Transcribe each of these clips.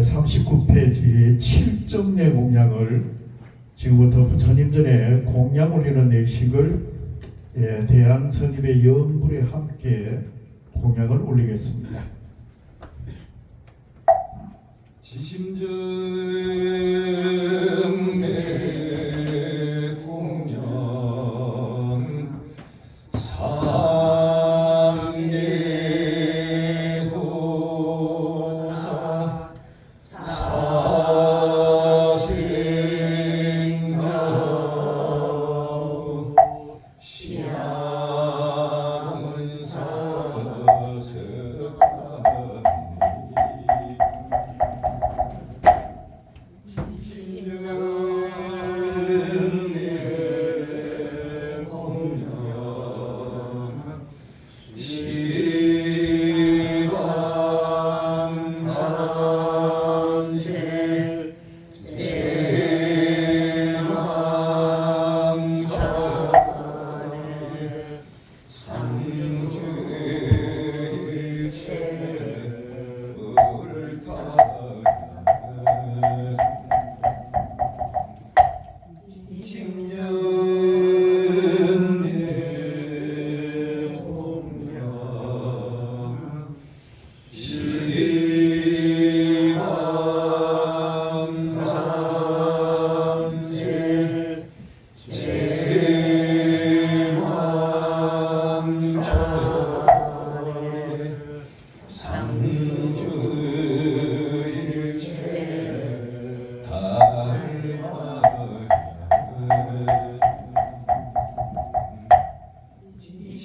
39페이지 7점 공약을 지금부터 부처님 전에 공약 올리는 내식을 대한선임의 염불에 함께 공약을 올리겠습니다. 지심정내 공연 삼례도사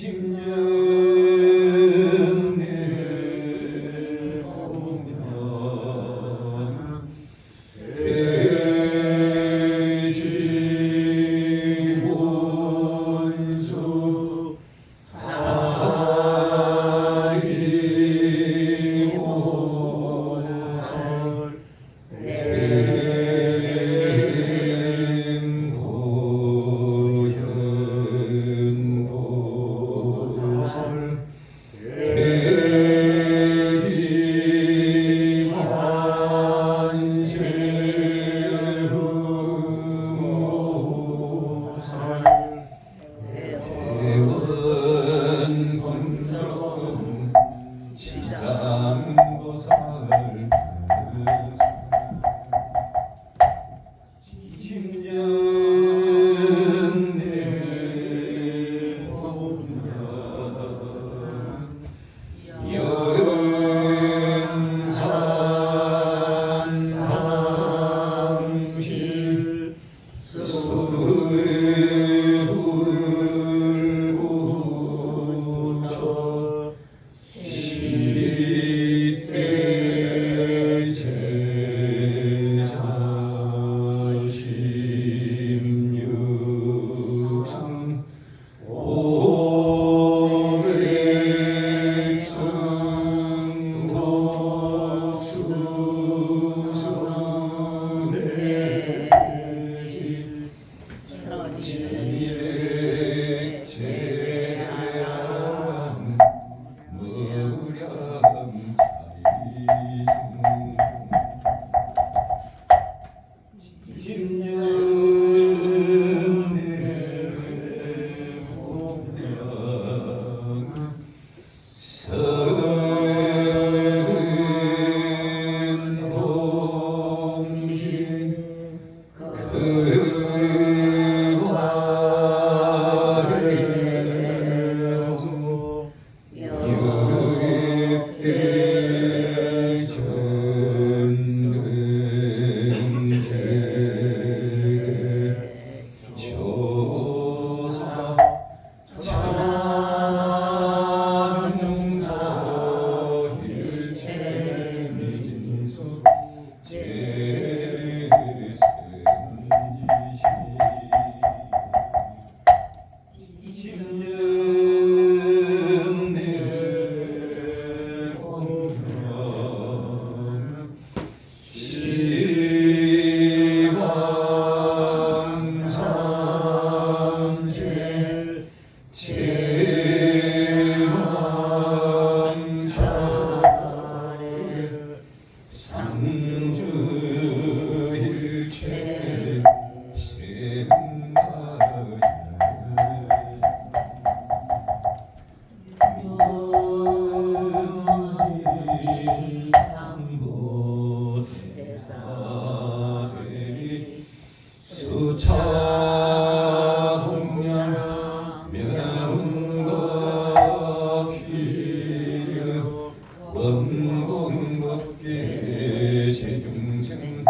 사생자우 공양 명운거 피르 원공법계 세중생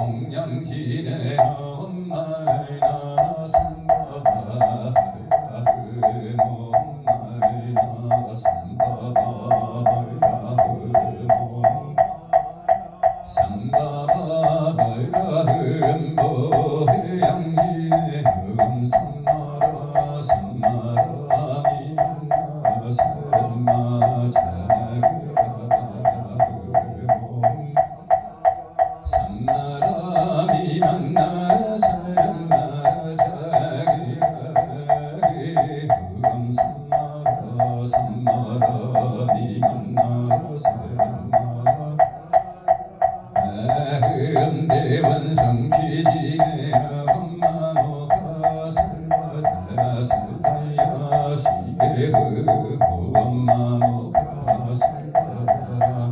공양진의 엄마이나 삼바바르 엄마이나 삼바바르 삼바바르 모해양진의 삼나라 삼나라 미만나 삼마 삼나라미 만나 사람마 자기가리 삼나라 삼나라미 만나 사람마 대원성 취지네 엄마노가 살바다 살다야 시베흐 엄마노가 살바다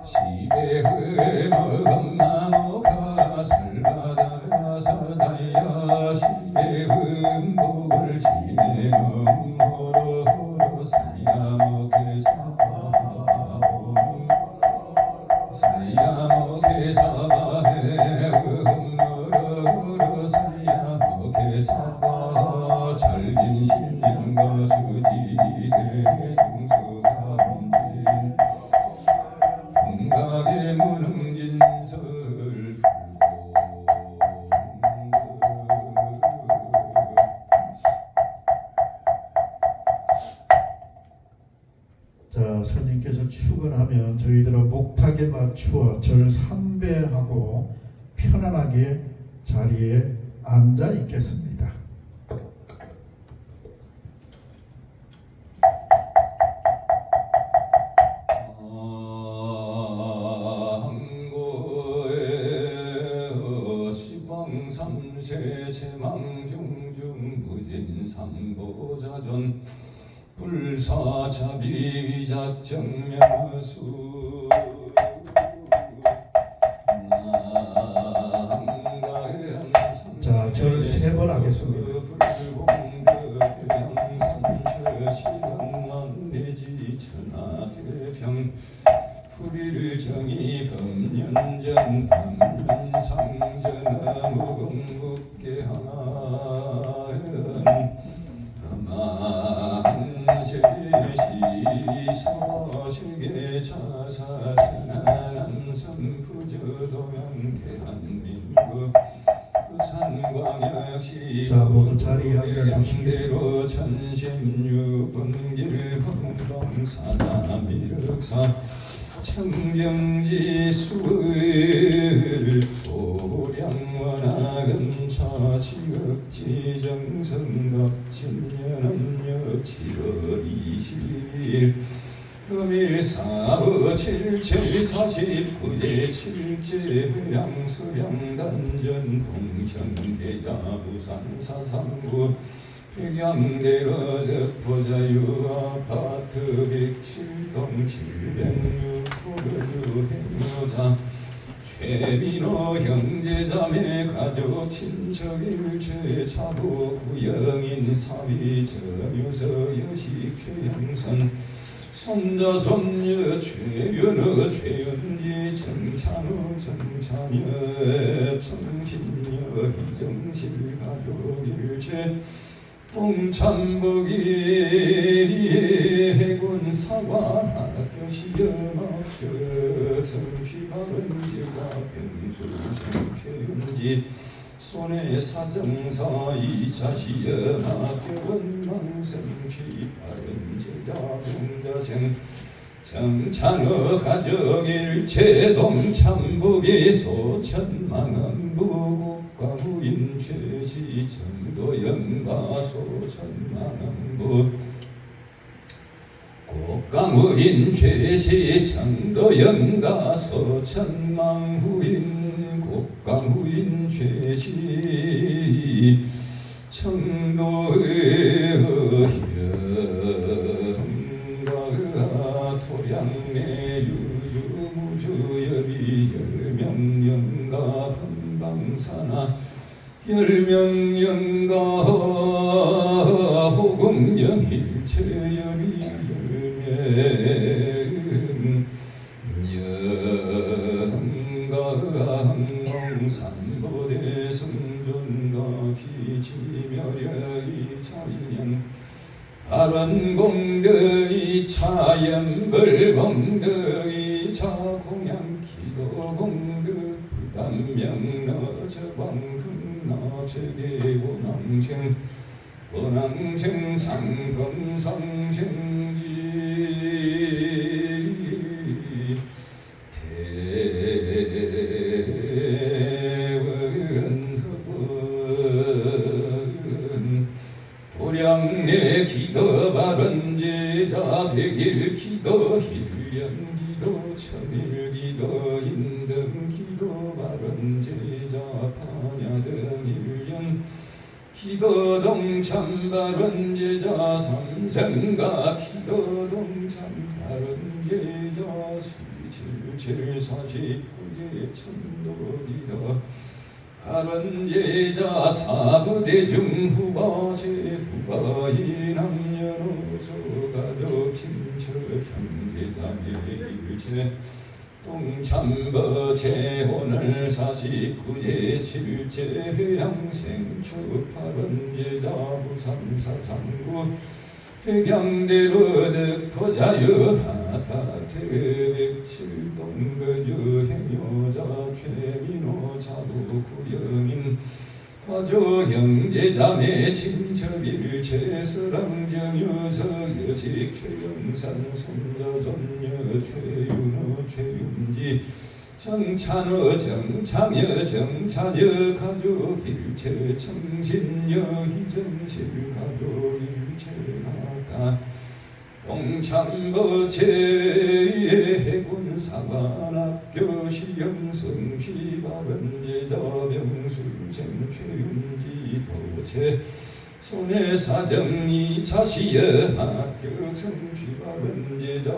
시베흐 엄마노가 살바다 살다야 시베흐 복을 지내는 호로호로 사야목에 사바옴 사야목에 사바해 음노로로 사야목에 사바 잘긴 신령과 수지대 중수가문진 풍각의 무능진설 자, 스님께서 출근하면 저희들은 목탁에 맞추어 절 3배하고 편안하게 자리에 앉아 있겠습니다. 항고에 시방삼세 제망중중 무진삼보자전 불사자비작정명수 자, 절 3번 하겠습니다. 불의를 정의 법년전 법년상전 무궁국계 하나연 만세시 서식의 자사천안함선 부저도양 대한민국 부산광역시 자, 모두 자리에 앉아주시기 대로 천심유분길 흥동사나미륵사 청경지 수을 소량원학은 차지극지 정성갑진년암력 7월 20일 금일사부 7,040부제 7제 회양수량단전 동천계자 부산사삼구 백양대로 적보자유 아파트 107동 706호유 행여자 최민호 형제자매 가족 친척 일체 차부 구영인 사위 정유서 여식 최영선 손자 손녀 최윤호 최윤지 정찬우 정찬여 청신여 희정실 가족 일체 봉찬복이 해군 사관 학교 시연학교 성시바른지가 병수생 최윤지 손에 사정사 이자시여 학교원 망성시 바른제자 병자생 정찬어 가족 일체 동참복이 소천만원 국가부인 최시 정도연가 소천만원부 국가무인 최시 정도연가 소천만후인 국가무인 최시 청도연 도량내 유주무주여비 열명연가 금방사나 열명연가 호금영일체여비 열명연가 삼보대승존가 기지멸여이 차인연 발언공덕이 차연벌공덕이 차공양 기도공덕 부담명너저방금나체계원앙생 원앙생 상건성생지 대원허분 도량내 기도 바른제자 백일 기도 힐련 기도 천일 기도 인등 기도 바른제자 파냐등 일련 기도 동참 바른제자 삼생가 기도 동참 바른제자 시칠칠사십구제 천도기도 바른제자 사부대중 후바제 후바이 남녀노소 가족 친척 형제자매 일체 동참거 재혼을 49제 7제 회양생축 바른제자 부삼사상구 백양대로 득토자유 하타태백칠동거주 행여자 최민호 자부구영인 가조 형제자매 친척일체 서랑정유서 여식 최영산 손자존녀 최윤호 최윤지 정찬어 정창여 정찬여 가족 일체 청신여 희정실 가족 일체 나가 동참거제의 해군 사관학교 시영성 시바른제자 병술생 최윤지 도체 손해사정이 자시여 합격성 시바른제자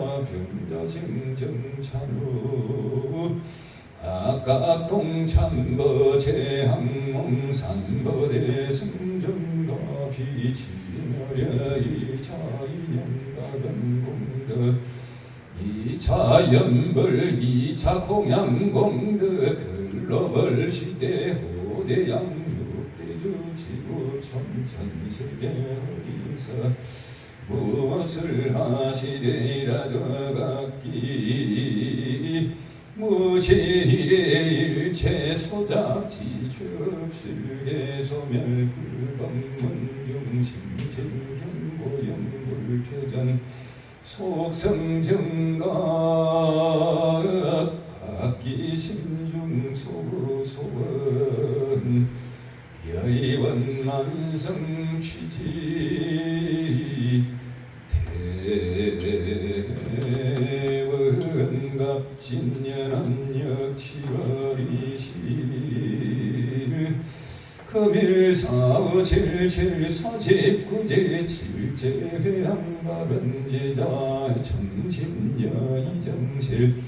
병자생 정찬우 각각 동참거 제항몽 삼거대 승전가 비치멸여 이차인연가든 공덕 이차 연벌 이차 공양공덕 글로벌 시대 호대양 육대주 지구 천천세계 어디서 무엇을 하시되라도 각기 무시일의 일체 소작지 축실계 소멸 불법문중 심실경고영불표전 속성정각 각기 심중 소소원 여의원 만성 취지 대원갑진년한역 7월20일 금일사의 칠칠사십구제 칠제회양바른제자 정신여 이정실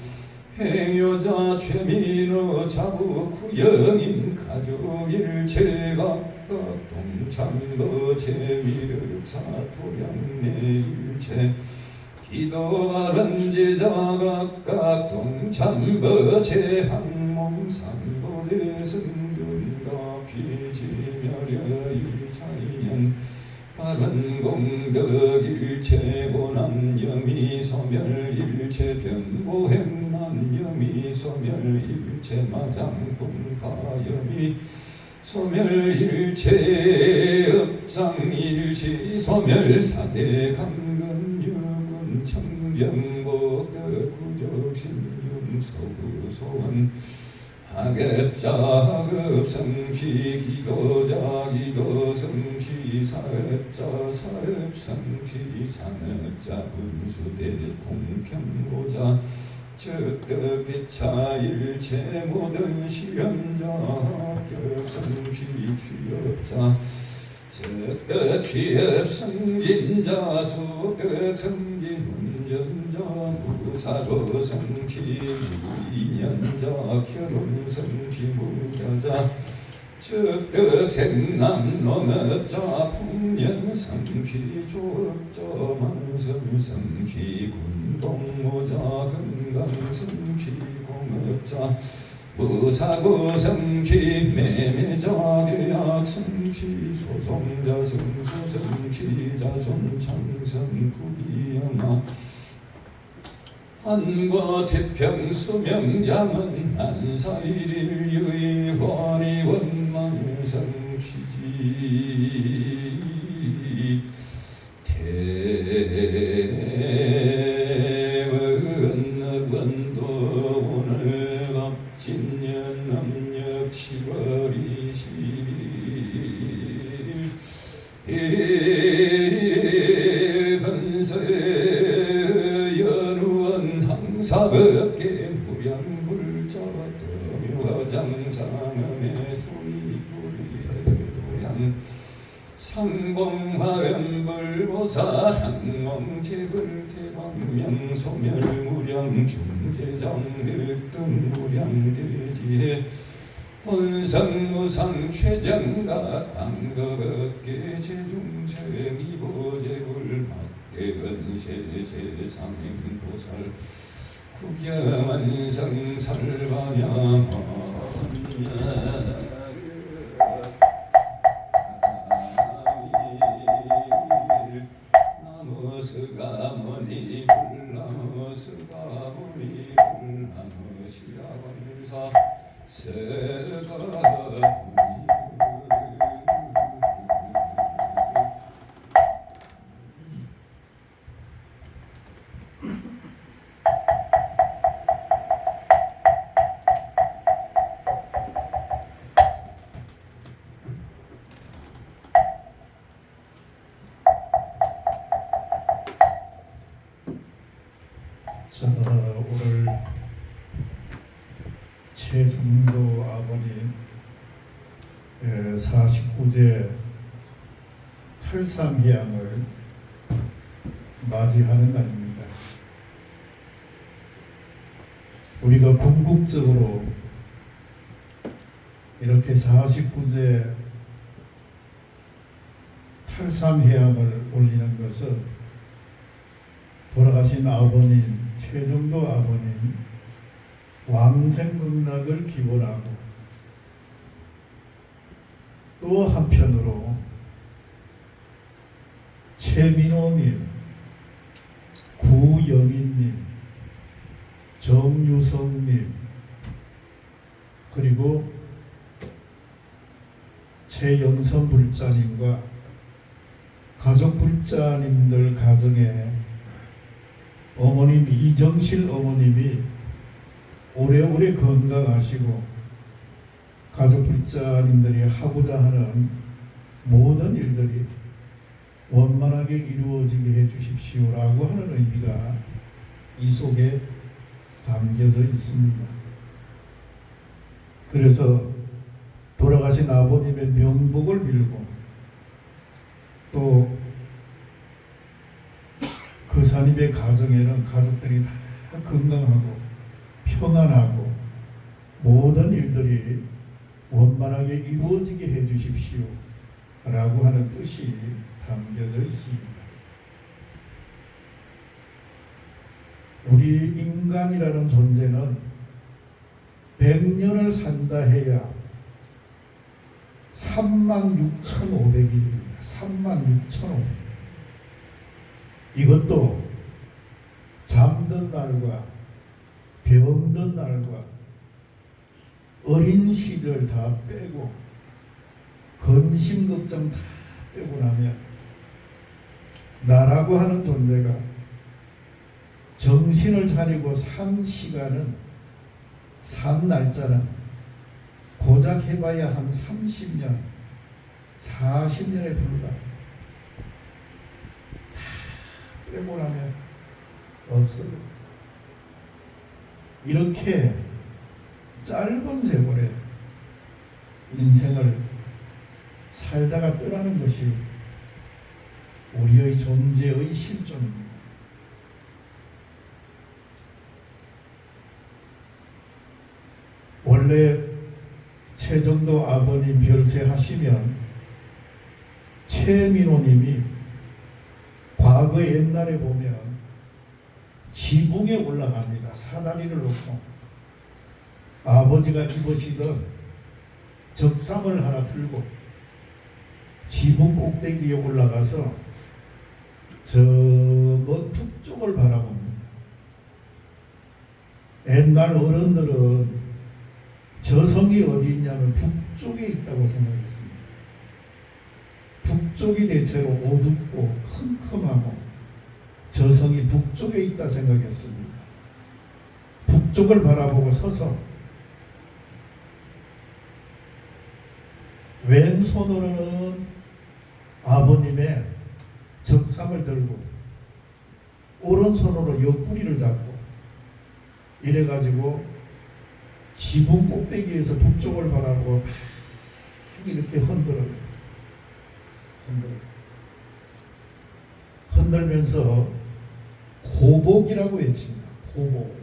행여자 최민호 자부구영인 가족일체 각각 동참거 제미륵사 도량내 일체 기도 바른제자 각각 동참거 제항몽 삼보대 승준가 피지멸여 이차인연 바른공덕 일체 보남 여미 소멸 일체 변보행 남여미 소멸 일체 마장 분파여미 소멸 일체 업장 일시 소멸 사대 강근 유군 청병복덕 구족신중 소구소원 하급자 하급성시 기도자 기도성시 사업자 사업성시 산업자 분수대 통평보자 즉득기차 일체 모든 시험자 합격성시 취업자 석덕 취업 승진자 소덕 승진 운전자 부사로 성취 무인연자 결혼 성취 무자자 적덕 생남 농업자 풍년 성취 졸업자 만성 성취 군공모자 건강 성취 공업자 부사고 성취 매매자 계약 성취 소송자 성소 성취 자손 창선 부귀영화 한과 태평 수명장은 한사일일 유의환이 원망성취지 대원원도 오늘 갑진년 남력 7월 20일 건서에 연우원 항사법계 무량불자와 도묘장상음의 조이불이도양 상봉화연불보사 항몽제불태광명 소멸무량 중재장일등 무량대지혜 본성무상 최정가 강덕업계 제중생이보제불 막대건세세상행보살 국야만성살반야만 나무스가모니 불나무스가모니 불나무시라원사 서가 자, 오늘 최정도 아버님 49제 탈삼희양을 맞이하는 날입니다. 우리가 궁극적으로 이렇게 49제 탈삼희양을 올리는 것은 돌아가신 아버님, 최정도 아버님 왕생극락을 기원하고 또 한편으로 최민호님, 구영인님, 정유성님 그리고 최영선 불자님과 가족 불자님들 가정에 어머님 이정실 어머님이 오래오래 건강하시고 가족 불자님들이 하고자 하는 모든 일들이 원만하게 이루어지게 해주십시오라고 하는 의미가 이 속에 담겨져 있습니다. 그래서 돌아가신 아버님의 명복을 빌고 또 그 사님의 가정에는 가족들이 다 건강하고 평안하고 모든 일들이 원만하게 이루어지게 해주십시오 라고 하는 뜻이 담겨져 있습니다. 우리 인간이라는 존재는 100년을 산다 해야 36,500일입니다. 36,500일. 이것도 잠든 날과 병든 날과 어린 시절 다 빼고 근심 걱정 다 빼고 나면 나라고 하는 존재가 정신을 차리고 산 시간은 산 날짜는 고작 해봐야 한 30년 40년에 불과합니다. 빼고 나면 없어요. 이렇게 짧은 세월에 인생을 살다가 떠나는 것이 우리의 존재의 실존입니다. 원래 최정도 아버님 별세하시면 최민호님이 과거 옛날에 보면 지붕에 올라갑니다. 사다리를 놓고 아버지가 입으시던 적삼을 하나 들고 지붕 꼭대기에 올라가서 저 먼 북쪽을 바라봅니다. 옛날 어른들은 저성이 어디 있냐면 북쪽에 있다고 생각했습니다. 북쪽이 대체로 어둡고 컴컴하고 저성이 북쪽에 있다 생각했습니다. 북쪽을 바라보고 서서 왼손으로는 아버님의 적삼을 들고 오른손으로 옆구리를 잡고 이래가지고 지붕 꼭대기에서 북쪽을 바라보고 막 이렇게 흔들어요. 흔들면서 고복이라고 외칩니다. 고복.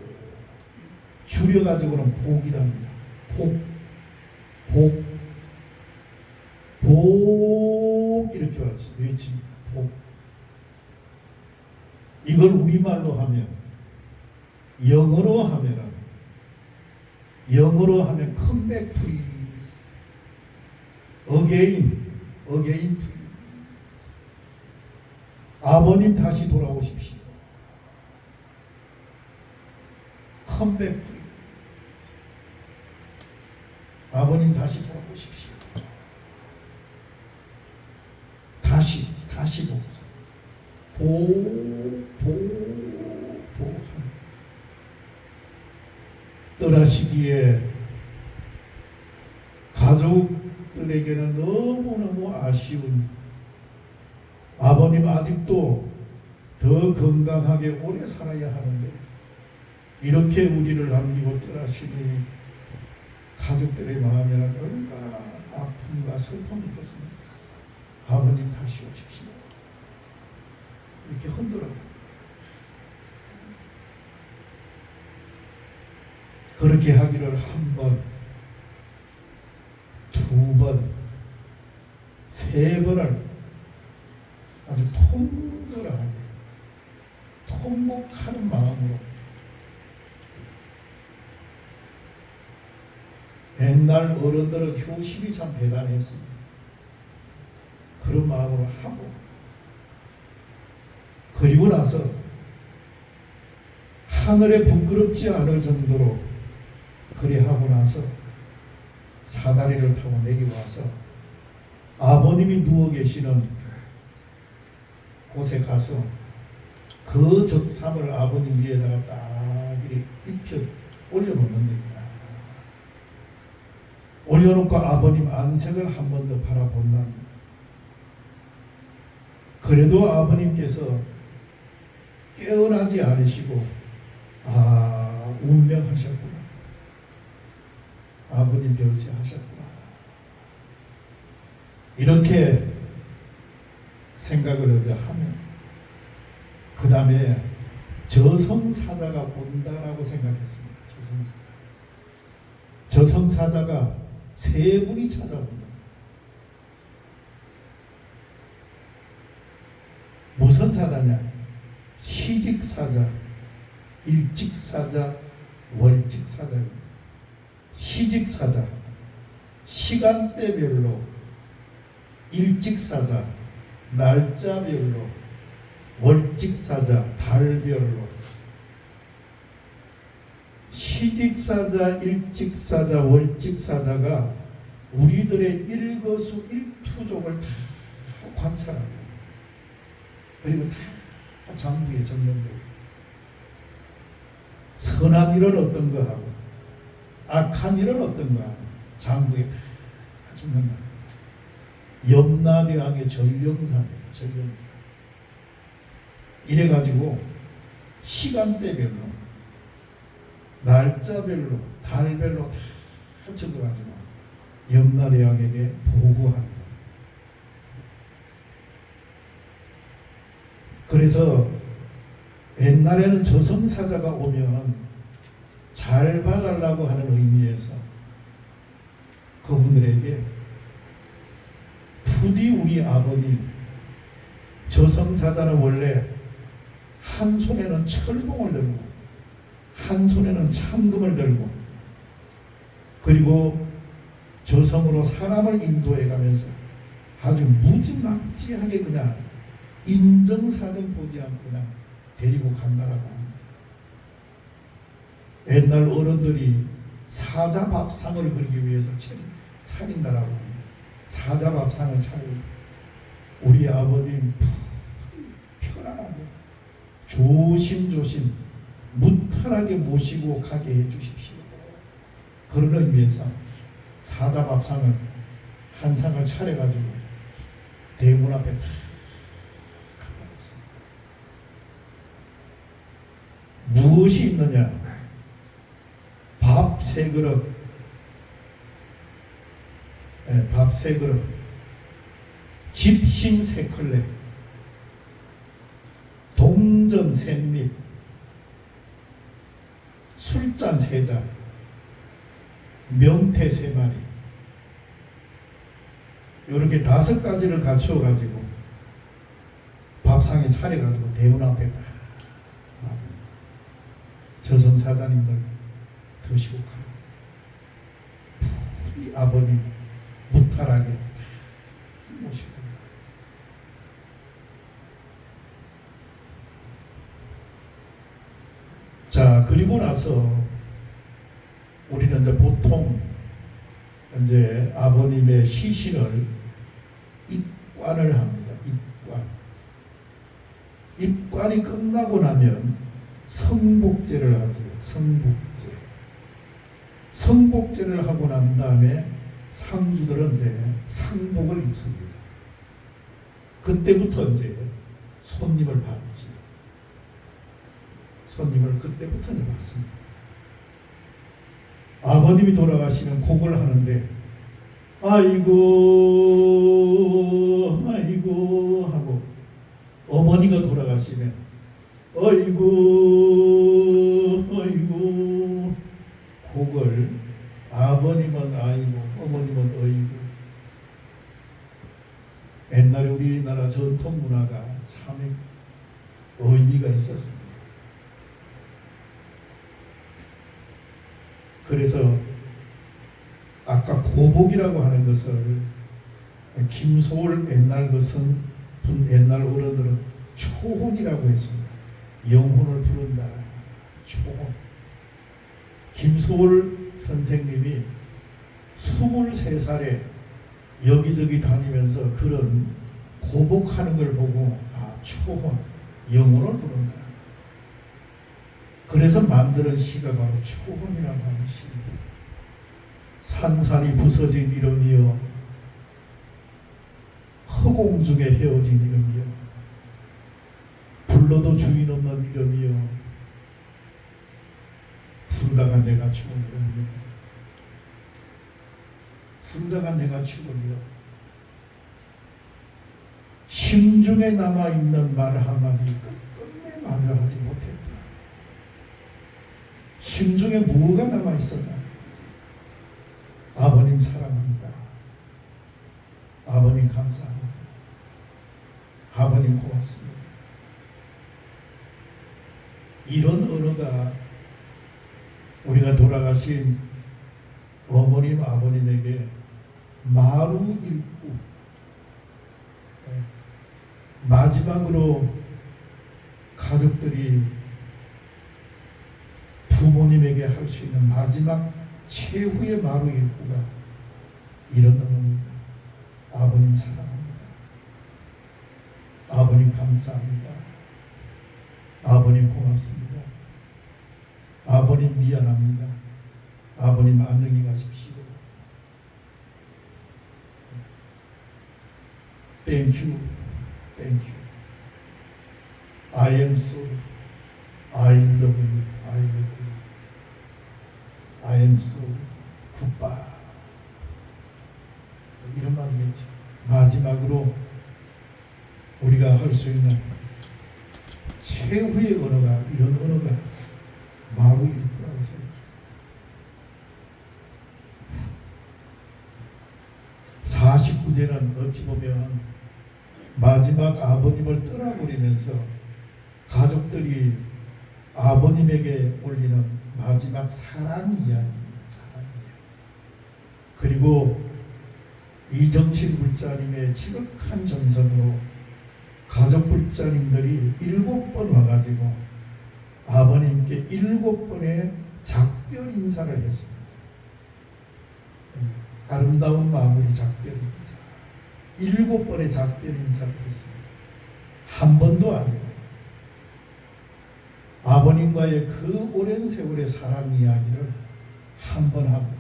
줄여가지고는 복이랍니다. 복 이렇게 외칩니다. 복. 이걸 우리말로 하면 영어로 하면 컴백 프리즈 어게인 프리즈 아버님 다시 돌아오십시오. 컴백 프리즈 아버님 다시 돌아오십시오. 다시 복사 떠나시기에 가족들에게는 너무너무 아쉬운 아버님 아직도 더 건강하게 오래 살아야 하는데 이렇게 우리를 남기고 떠나시니 가족들의 마음에는 얼마나 아픔과 슬픔이 있겠습니까? 아버님 다시 오십시오. 이렇게 흔들어요. 그렇게 하기를 한 번, 두 번, 세 번을 아주 통절하게 통목하는 마음으로 옛날 어른들은 효심이 참 대단했습니다. 그런 마음으로 하고 그리고 나서 하늘에 부끄럽지 않을 정도로 그리 하고 나서 사다리를 타고 내려와서 아버님이 누워 계시는 곳에 가서 그 적삼을 아버님 위에다가 딱 이렇게 입혀 올려놓는 겁니다. 올려놓고 아버님 안색을 한 번 더 바라본답니다. 그래도 아버님께서 깨어나지 않으시고 운명하셨구나. 아버님 별세하셨구나. 이렇게 생각을 하면 그 다음에 저성사자가 온다라고 생각했습니다. 저성사자가 세 분이 찾아온다. 무슨 사자냐? 시직사자, 일직사자, 월직사자입니다. 시직사자, 시간대별로, 일직사자, 날짜별로, 월직사자, 달별로. 시직사자, 일직사자, 월직사자가 우리들의 일거수일투족을 다 관찰합니다. 그리고 다 장부에 적는데요. 선한 일은 어떤 거 하고 악한 일은 어떤 거 하고 장부에 다 적는다. 염라대왕의 전령사입니다. 전령사. 이래가지고 시간대별로 날짜별로 달별로 다 적어가지고 염라대왕에게 보고하는 거예요. 그래서 옛날에는 저승사자가 오면 잘 봐달라고 하는 의미에서 그분들에게 부디 우리 아버님, 저승사자는 원래 한 손에는 철봉을 들고 한 손에는 참금을 들고 그리고 저승으로 사람을 인도해 가면서 아주 무지막지하게 그냥 인정사정 보지 않고 그냥 데리고 간다라고 합니다. 옛날 어른들이 사자밥상을 그리기 위해서 차린다라고 합니다. 사자밥상을 차리고 우리 아버님 편안하게 조심조심 무탈하게 모시고 가게 해주십시오. 그런 의미에서 사자밥상을 한 상을 차려가지고 대문 앞에 다 갖다 놓습니다. 무엇이 있느냐? 밥 3그릇, 밥 3그릇, 집신 3컬레, 동전 3입, 술잔 3잔, 명태 3마리, 이렇게 5가지를 갖추어 가지고 밥상에 차려 가지고 대문 앞에 딱 저승사자님들 드시고 가요. 우리 아버님 무탈하게 모시고 가요. 자, 그리고 나서 우리는 이제 보통 이제 아버님의 시신을 입관을 합니다. 입관이 끝나고 나면 성복제를 하죠. 성복제를 하고 난 다음에 상주들은 이제 상복을 입습니다. 그때부터 이제 손님을 받지. 손님을 그때부터 이제 받습니다. 아버님이 돌아가시면 곡을 하는데 아이고 아이고 하고 어머니가 돌아가시면 아이고 아이고 곡을 아버님은 아이고 어머님은 어이고. 옛날에 우리나라 전통 문화가 참 의미가 있었습니다. 그래서 아까 고복이라고 하는 것을 김소월 옛날 것은 옛날 어른들은 초혼이라고 했습니다. 영혼을 부른다. 초혼. 김소월 선생님이 23살에 여기저기 다니면서 그런 고복하는 걸 보고 초혼, 영혼을 부른다. 그래서 만드는 시가 바로 초혼이라고 하는 시입니다. 산산이 부서진 이름이여 허공 중에 헤어진 이름이여 불러도 주인 없는 이름이여 부르다가 내가 죽은 이름이여 부르다가 내가 죽은 이름. 심중에 남아있는 말 한마디 끝내 말을 하지 못했다. 심중에 뭐가 남아있었나? 아버님 사랑합니다. 아버님 감사합니다. 아버님 고맙습니다. 이런 언어가 우리가 돌아가신 어머님 아버님에게 마루일부 마지막으로 가족들이 부모님에게 할 수 있는 마지막 최후의 마루일부가 이런 언어입니다. 아버님 사랑합니다. 아버님 감사합니다. 아버님 고맙습니다. 아버님 미안합니다. 아버님 안녕히 가십시오. Thank you. Thank you. I am sorry. I love you. I love you. I am sorry. Goodbye. 이런 말이겠죠. 마지막으로 우리가 할 수 있는 최후의 언어가 이런 언어가 마루일구라고 생각합니다. 49제는 어찌 보면 마지막 아버님을 떠나버리면서 가족들이 아버님에게 올리는 마지막 사랑 이야기입니다. 사랑 이야기. 그리고 이정실 불자님의 지극한 정성으로 가족 불자님들이 7번 와가지고 아버님께 7번의 작별 인사를 했습니다. 아름다운 마무리 작별 인사. 7번의 작별 인사를 했습니다. 한 번도 아니고 아버님과의 그 오랜 세월의 사랑 이야기를 한 번 하고,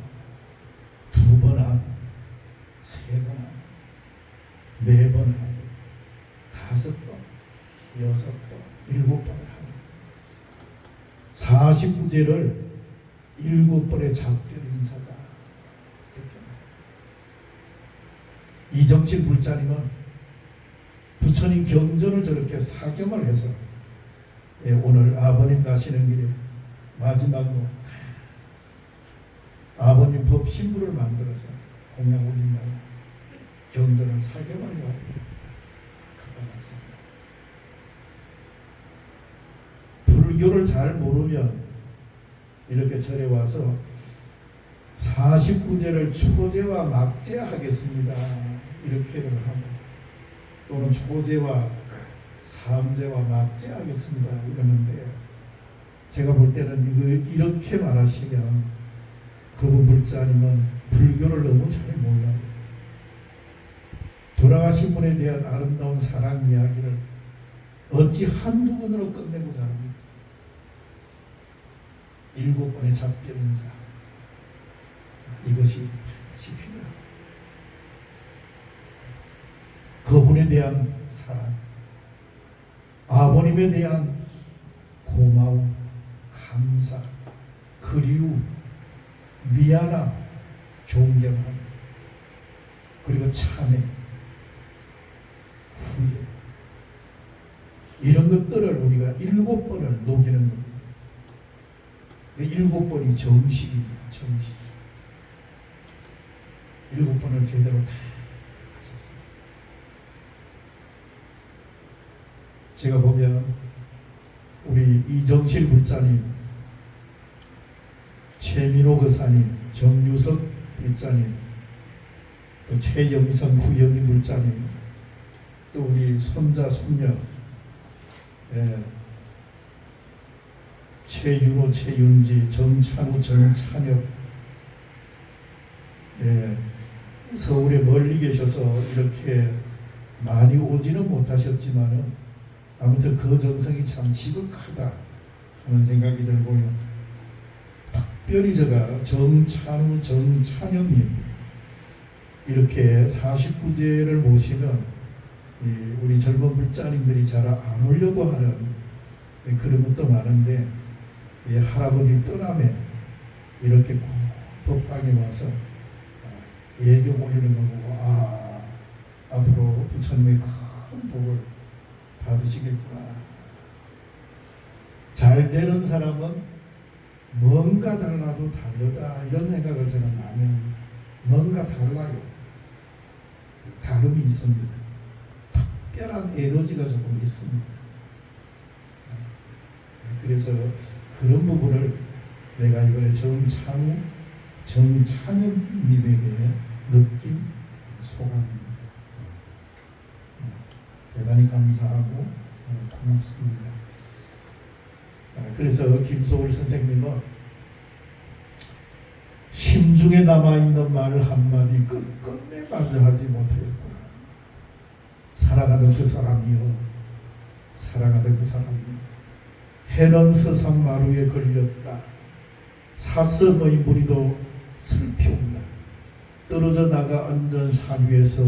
2번 하고, 3번 하고, 4번 하고, 5번, 6번, 7번을 하고, 49제를 7번의 작별 인사다. 이렇게. 이정실 불자님은 부처님 경전을 저렇게 사경을 해서 오늘 아버님 가시는 길에 마지막으로 아버님 법신부를 만들어서 공양 올린다고 경전을 사경을 해가지고 갖다 놨습니다. 불교를 잘 모르면 이렇게 절에 와서 49제를 초제와 막제 하겠습니다 이렇게를 하고, 또는 초제와 삼제와 막제 하겠습니다 이러는데, 제가 볼 때는 이렇게 말하시면 그분 불자님은 불교를 너무 잘 몰라요. 돌아가신 분에 대한 아름다운 사랑 이야기를 어찌 한두 번으로 끝내고자 합니까? 7번의 작별 인사, 이것이 필요합니다. 그분에 대한 사랑, 아버님에 대한 고마움, 감사, 그리움, 미안함, 존경함, 그리고 참회, 후회, 이런 것들을 우리가 7번을 녹이는 겁니다. 7번이 정식입니다. 정식. 7번을 제대로 다 하셨습니다. 제가 보면 우리 이정실 불자님, 최민호 거사님, 정유석 불자님, 또 최영선 구영희 불자님, 또 우리 손자 손녀 최윤호, 최윤지, 정찬우, 정찬혁, 서울에 멀리 계셔서 이렇게 많이 오지는 못하셨지만은 아무튼 그 정성이 참 지극하다 하는 생각이 들고요. 특별히 제가 정찬우, 정찬혁님 이렇게 49제를 모시면 우리 젊은 불자님들이 잘 안 오려고 하는 그런 것도 많은데, 할아버지 떠남에 이렇게 법당에 와서 예경 올리는 거 보고 앞으로 부처님의 큰 복을 받으시겠구나. 잘 되는 사람은 뭔가 달라도 다르다 이런 생각을 저는 많이 합니다. 뭔가 달라요. 다름이 있습니다. 특별한 에너지가 조금 있습니다. 그래서 그런 부분을 내가 이번에 정찬우, 정찬엽님에게 느낀 소감입니다. 대단히 감사하고 고맙습니다. 그래서 김소월 선생님은 심중에 남아있는 말 한마디 끝끝내 만져하지 못하였구나. 살아가던 그 사람이요, 살아가던 그 사람이요, 해는 서산 마루에 걸렸다. 사슴의 무리도 슬피온다. 떨어져 나가 앉은 산 위에서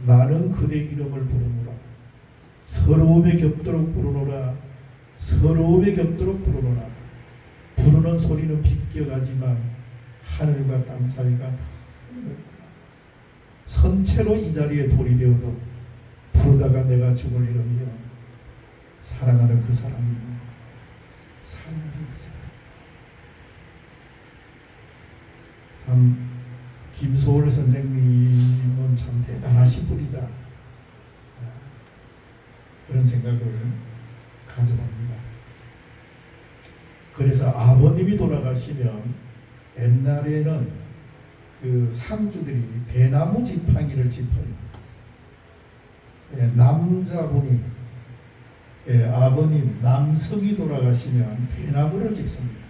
나는 그대 이름을 부르노라. 서러움에 겹도록 부르노라. 서러움에 겹도록 부르노라. 부르는 소리는 비껴가지만 하늘과 땅 사이가 넓구나. 선체로 이 자리에 돌이 되어도 부르다가 내가 죽을 이름이여 사랑하는 그 사람이요. 사랑하는 그 사람. 참 김소월 선생님은 참 대단하신 분이다. 그런 생각을 가져봅니다. 그래서 아버님이 돌아가시면 옛날에는 그 상주들이 대나무 지팡이를 짚어요. 남자분이 아버님 남성이 돌아가시면 대나무를 짚습니다.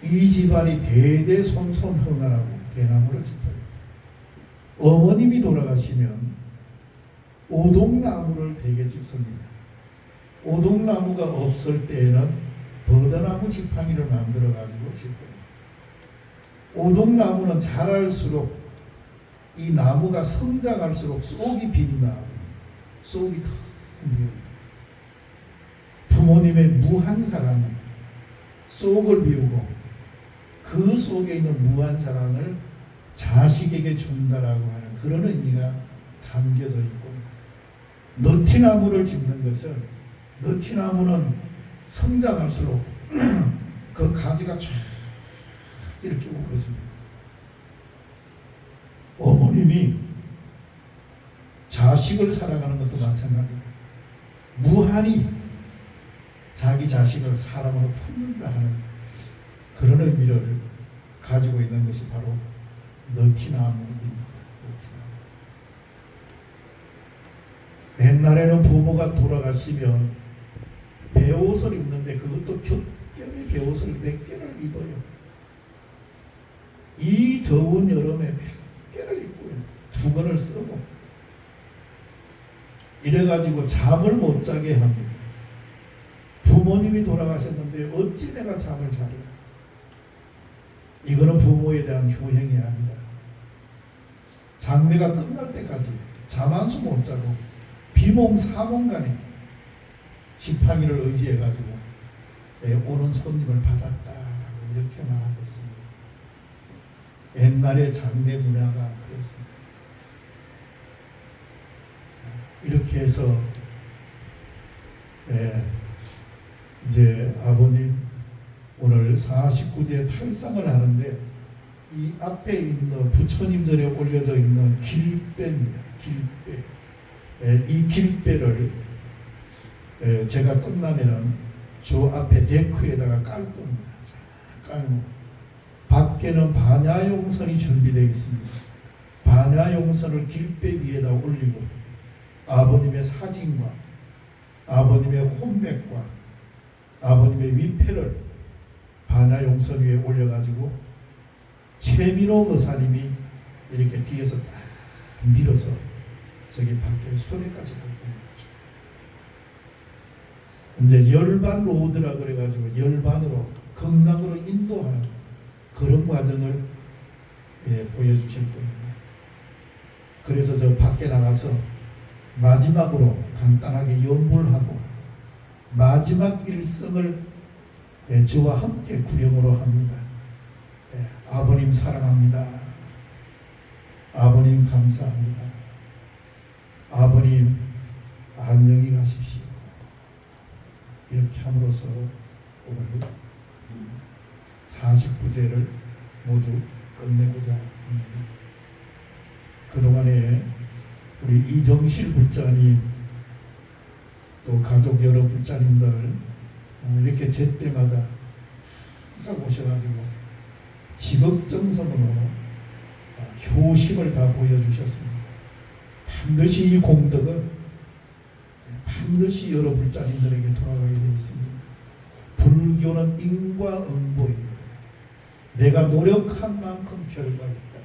이 집안이 대대손손흥하라고 대나무를 짚어요. 어머님이 돌아가시면 오동나무를 대개 짚습니다. 오동나무가 없을 때에는 버드나무 지팡이를 만들어 가지고 짚어요. 오동나무는 자랄수록 이 나무가 성장할수록 쏙이 빛나, 쏙이 더 부모님의 무한 사랑은 쏙을 비우고 그 속에 있는 무한 사랑을 자식에게 준다라고 하는 그런 의미가 담겨져 있고, 너티나무를 짚는 것은 너티나무는 성장할수록 그 가지가 쫙 이렇게 오거든요. 어머님이 자식을 사랑하는 것도 마찬가지다. 무한히 자기 자식을 사랑으로 품는다 하는 그런 의미를 가지고 있는 것이 바로 너티나무입니다. 옛날에는 부모가 돌아가시면 베옷을 입는데 그것도 겹겹이 베옷을 몇 개를 입어요. 이 더운 여름에 몇 개를 입고요. 2번을 쓰고 이래가지고 잠을 못 자게 합니다. 부모님이 돌아가셨는데 어찌 내가 잠을 자랴. 이거는 부모에 대한 효행이 아니다. 장례가 끝날 때까지 잠 한숨 못 자고 비몽사몽간에 지팡이를 의지해가지고 오는 손님을 받았다라고 이렇게 말하고 있습니다. 옛날의 장례 문화가 그랬습니다. 이렇게 해서 이제 아버님 오늘 49제 탈상을 하는데 이 앞에 있는 부처님 전에 올려져 있는 길배입니다. 길배. 이 길배를 제가 끝나면은 저 앞에 데크에다가 깔 겁니다. 깔고 밖에는 반야용선이 준비되어 있습니다. 반야용선을 길배 위에다 올리고 아버님의 사진과 아버님의 혼맥과 아버님의 위패를 반야용선 위에 올려가지고 최민호 의사님이 이렇게 뒤에서 딱 밀어서 저기 밖에 소대까지 걷어내죠. 이제 열반 로드라 그래가지고 열반으로 극락으로 인도하는 그런 과정을 보여주실 겁니다. 그래서 저 밖에 나가서 마지막으로 간단하게 연불하고 마지막 일성을 저와 함께 구령으로 합니다. 아버님 사랑합니다. 아버님 감사합니다. 아버님 안녕히 가십시오. 이렇게 함으로써 오늘 49제를 모두 끝내고자 합니다. 그동안에 우리 이정실 불자님 또 가족 여러 불자님들 이렇게 제때마다 항상 오셔가지고 지극정성으로 효심을 다 보여주셨습니다. 반드시 이 공덕은 반드시 여러 불자님들에게 돌아가게 되어 있습니다. 불교는 인과응보입니다. 내가 노력한 만큼 결과가 있다.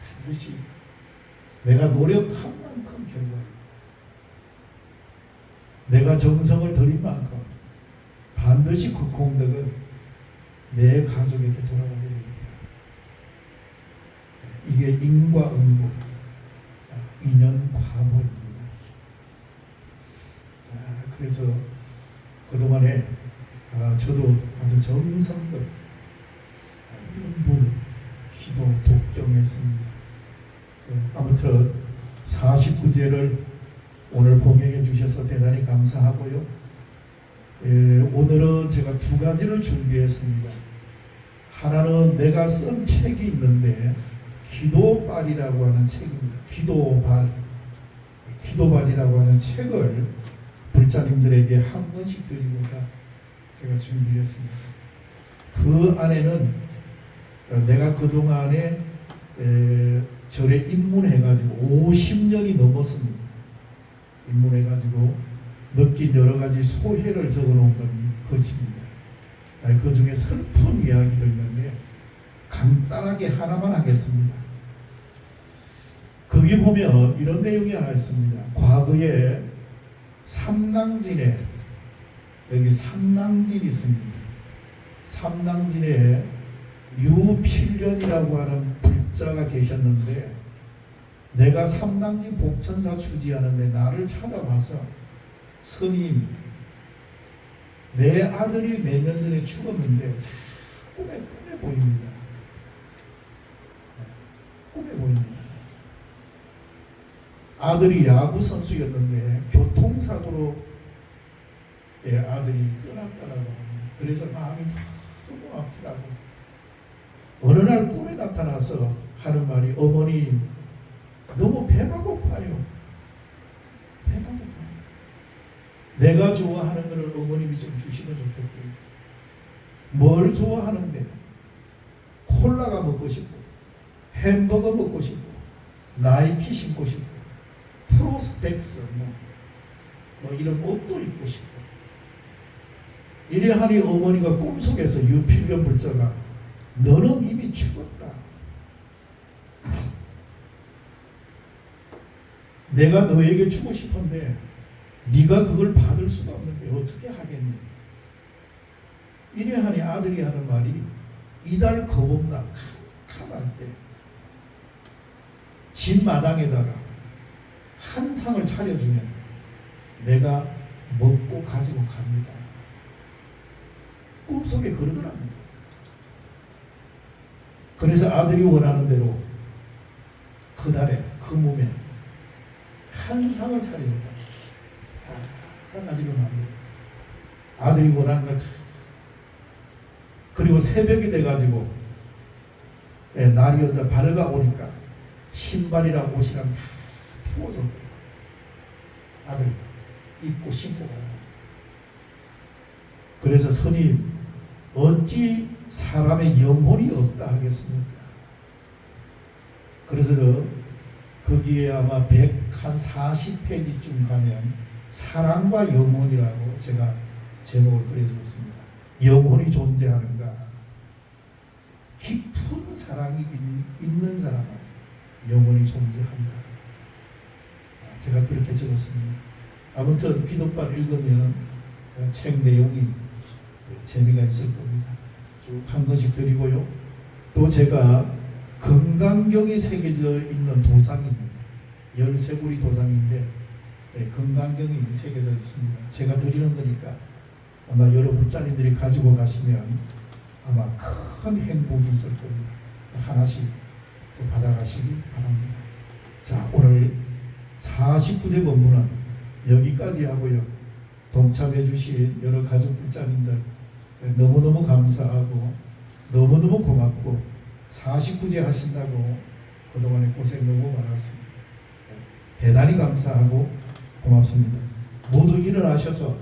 반드시 내가 노력한 만큼 결과가 있다. 내가 정성을 들인 만큼 반드시 그 공덕은 내 가족에게 돌아가게 됩니다. 이게 인과응보, 인연과보입니다. 그래서 그동안에 저도 아주 정성껏 연불, 기도, 독경했습니다. 아무튼 49제를 오늘 봉행해 주셔서 대단히 감사하고요. 오늘은 제가 두 가지를 준비했습니다. 하나는 내가 쓴 책이 있는데 기도발이라고 하는 책입니다. 기도발이라고 하는 책을 불자님들에게 한 권씩 드리고자 제가 준비했습니다. 그 안에는 내가 그동안에 절에 입문해가지고 50년이 넘었습니다. 입문해가지고 느낀 여러 가지 소회를 적어놓은 것입니다. 그 중에 슬픈 이야기도 있는데 간단하게 하나만 하겠습니다. 거기 보면 이런 내용이 하나 있습니다. 과거에 삼낭진에 여기 삼낭진이 있습니다. 삼낭진에 유필련이라고 하는 불자가 계셨는데 내가 삼낭진 복천사 주지하는데 나를 찾아와서 스님 내 아들이 몇 년 전에 죽었는데 꿈에 보입니다. 꿈에 보입니다. 아들이 야구 선수였는데 교통사고로 아들이 떠났다라고 합니다. 그래서 마음이 너무 아프다고. 어느 날 꿈에 나타나서 하는 말이 어머니 너무 배가 고파요. 배가 고파요. 내가 좋아하는 것을 어머님이 좀 주시면 좋겠어요. 뭘 좋아하는데? 콜라가 먹고 싶고 햄버거 먹고 싶고 나이키 신고 싶고 프로스펙스 뭐 이런 옷도 입고 싶고 이래하니 어머니가 꿈속에서 유필련 불자가 너는 이미 죽었다. 내가 너에게 주고 싶은데 네가 그걸 받을 수가 없는데 어떻게 하겠니? 이래하니 아들이 하는 말이 이달 거봉날 캄캄할 때 집 마당에다가 한 상을 차려주면 내가 먹고 가지고 갑니다. 꿈속에 그러더랍니다. 그래서 아들이 원하는 대로 그달에 그 몸에 한 상을 차려줬다. 다 가지고 납니다. 아들이 원하는 것. 그리고 새벽이 돼가지고 날이 어자 밝아오니까 신발이랑 옷이랑 다 풀어줬대요. 아들 입고 신고 가요. 그래서 스님 어찌 사람의 영혼이 없다 하겠습니까? 그래서 거기에 아마 140페이지쯤 가면 사랑과 영혼이라고 제가 제목을 그려줬습니다. 영혼이 존재하는가? 깊은 사랑이 있는 사람은 영혼이 존재한다. 제가 그렇게 적었습니다. 아무튼 기도발 읽으면 책 내용이 재미가 있을 겁니다. 쭉 한 권씩 드리고요. 또 제가 금강경이 새겨져 있는 도장입니다. 13구리 도장인데 금강경이 새겨져 있습니다. 제가 드리는 거니까 아마 여러분 짜리들이 가지고 가시면 아마 큰 행복이 있을 겁니다. 하나씩 또 받아가시기 바랍니다. 자, 오늘 49제 법문은 여기까지 하고요. 동참해 주신 여러 가족 불자님들 너무너무 감사하고 너무너무 고맙고 49제 하신다고 그동안에 고생 너무 많았습니다. 대단히 감사하고 고맙습니다. 모두 일어나셔서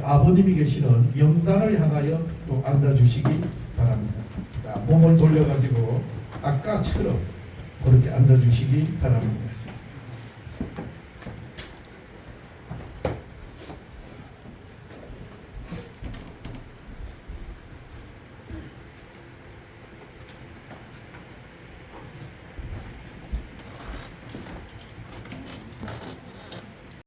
아버님이 계시는 영단을 향하여 또 앉아주시기 바랍니다. 자, 몸을 돌려가지고 아까처럼 그렇게 앉아주시기 바랍니다.